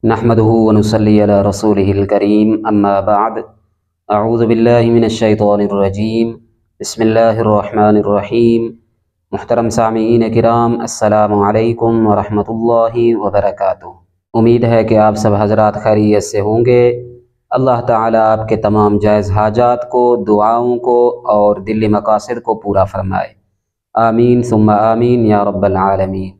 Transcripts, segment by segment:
نحمده ونصلي على رسوله الكريم اما بعد اعوذ باللہ من الشیطان الرجیم بسم اللہ الرحمن الرحیم۔ محترم سامعین کرام، السلام علیکم ورحمۃ اللہ وبرکاتہ۔ امید ہے کہ آپ سب حضرات خیریت سے ہوں گے۔ اللہ تعالیٰ آپ کے تمام جائز حاجات کو، دعاؤں کو اور دلی مقاصد کو پورا فرمائے، آمین ثم آمین یا رب العالمین۔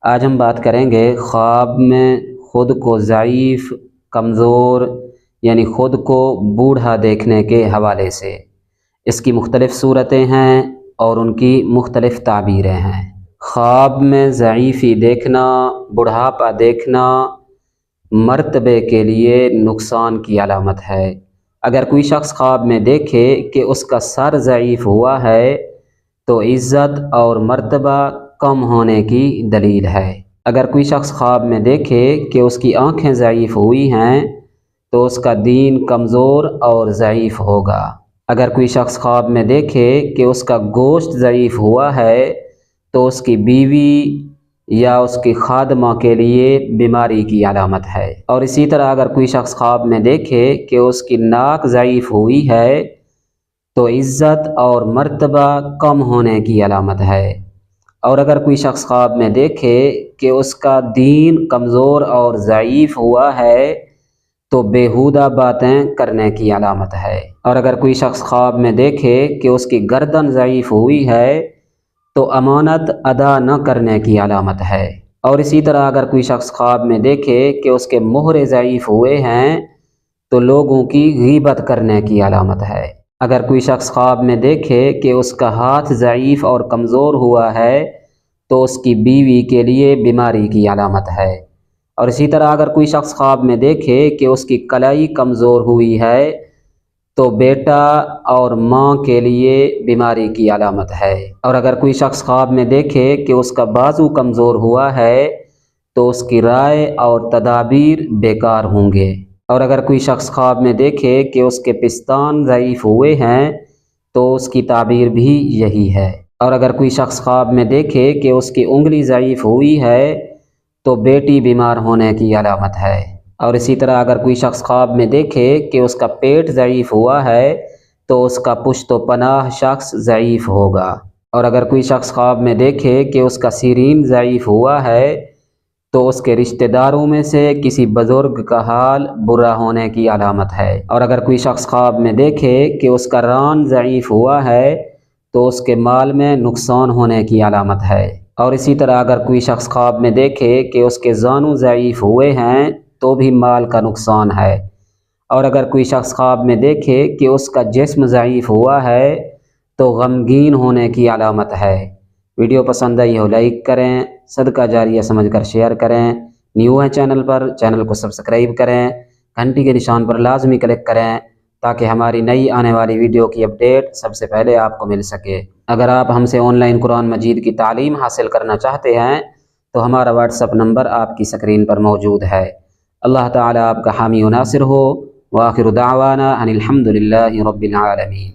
آج ہم بات کریں گے خواب میں خود کو ضعیف، کمزور یعنی خود کو بوڑھا دیکھنے کے حوالے سے۔ اس کی مختلف صورتیں ہیں اور ان کی مختلف تعبیریں ہیں۔ خواب میں ضعیفی دیکھنا، بڑھاپا دیکھنا مرتبے کے لیے نقصان کی علامت ہے۔ اگر کوئی شخص خواب میں دیکھے کہ اس کا سر ضعیف ہوا ہے تو عزت اور مرتبہ کم ہونے کی دلیل ہے۔ اگر کوئی شخص خواب میں دیکھے کہ اس کی آنکھیں ضعیف ہوئی ہیں تو اس کا دین کمزور اور ضعیف ہوگا۔ اگر کوئی شخص خواب میں دیکھے کہ اس کا گوشت ضعیف ہوا ہے تو اس کی بیوی یا اس کی خادمہ کے لیے بیماری کی علامت ہے۔ اور اسی طرح اگر کوئی شخص خواب میں دیکھے کہ اس کی ناک ضعیف ہوئی ہے تو عزت اور مرتبہ کم ہونے کی علامت ہے۔ اور اگر کوئی شخص خواب میں دیکھے کہ اس کا دین کمزور اور ضعیف ہوا ہے تو بیہودہ باتیں کرنے کی علامت ہے۔ اور اگر کوئی شخص خواب میں دیکھے کہ اس کی گردن ضعیف ہوئی ہے تو امانت ادا نہ کرنے کی علامت ہے۔ اور اسی طرح اگر کوئی شخص خواب میں دیکھے کہ اس کے مہرے ضعیف ہوئے ہیں تو لوگوں کی غیبت کرنے کی علامت ہے۔ اگر کوئی شخص خواب میں دیکھے کہ اس کا ہاتھ ضعیف اور کمزور ہوا ہے تو اس کی بیوی کے لیے بیماری کی علامت ہے۔ اور اسی طرح اگر کوئی شخص خواب میں دیکھے کہ اس کی کلائی کمزور ہوئی ہے تو بیٹا اور ماں کے لیے بیماری کی علامت ہے۔ اور اگر کوئی شخص خواب میں دیکھے کہ اس کا بازو کمزور ہوا ہے تو اس کی رائے اور تدابیر بیکار ہوں گے۔ اور اگر کوئی شخص خواب میں دیکھے کہ اس کے پستان ضعیف ہوئے ہیں تو اس کی تعبیر بھی یہی ہے۔ اور اگر کوئی شخص خواب میں دیکھے کہ اس کی انگلی ضعیف ہوئی ہے تو بیٹی بیمار ہونے کی علامت ہے۔ اور اسی طرح اگر کوئی شخص خواب میں دیکھے کہ اس کا پیٹ ضعیف ہوا ہے تو اس کا پشت و پناہ شخص ضعیف ہوگا۔ اور اگر کوئی شخص خواب میں دیکھے کہ اس کا سیرین ضعیف ہوا ہے تو اس کے رشتہ داروں میں سے کسی بزرگ کا حال برا ہونے کی علامت ہے۔ اور اگر کوئی شخص خواب میں دیکھے کہ اس کا ران ضعیف ہوا ہے تو اس کے مال میں نقصان ہونے کی علامت ہے۔ اور اسی طرح اگر کوئی شخص خواب میں دیکھے کہ اس کے زانو ضعیف ہوئے ہیں تو بھی مال کا نقصان ہے۔ اور اگر کوئی شخص خواب میں دیکھے کہ اس کا جسم ضعیف ہوا ہے تو غمگین ہونے کی علامت ہے۔ ویڈیو پسند آئی ہو لائک کریں، صدقہ جاریہ سمجھ کر شیئر کریں، نیو ہے چینل پر چینل کو سبسکرائب کریں، گھنٹی کے نشان پر لازمی کلک کریں تاکہ ہماری نئی آنے والی ویڈیو کی اپڈیٹ سب سے پہلے آپ کو مل سکے۔ اگر آپ ہم سے آن لائن قرآن مجید کی تعلیم حاصل کرنا چاہتے ہیں تو ہمارا واٹس اپ نمبر آپ کی سکرین پر موجود ہے۔ اللہ تعالیٰ آپ کا حامی و ناصر ہو۔ وآخر دعوانا ان الحمد للہ رب العالمین۔